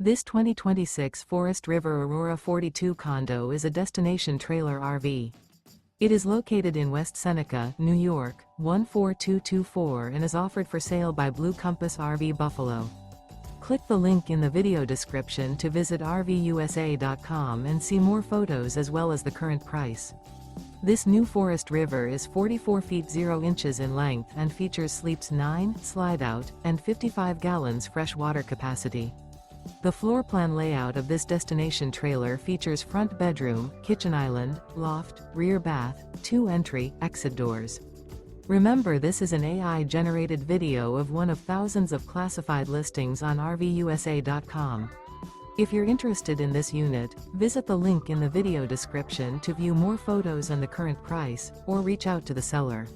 This 2026 Forest River Aurora 42 condo is a destination trailer RV. It is located in West Seneca, New York, 14224 and is offered for sale by Blue Compass RV Buffalo. Click the link in the video description to visit RVUSA.com and see more photos as well as the current price. This new Forest River is 44 feet 0 inches in length and features sleeps 9, slide-out, and 55 gallons fresh water capacity. The floor plan layout of this destination trailer features front bedroom, kitchen island, loft, rear bath, 2 entry, exit doors. Remember, this is an AI-generated video of one of thousands of classified listings on RVUSA.com. If you're interested in this unit, visit the link in the video description to view more photos and the current price, or reach out to the seller.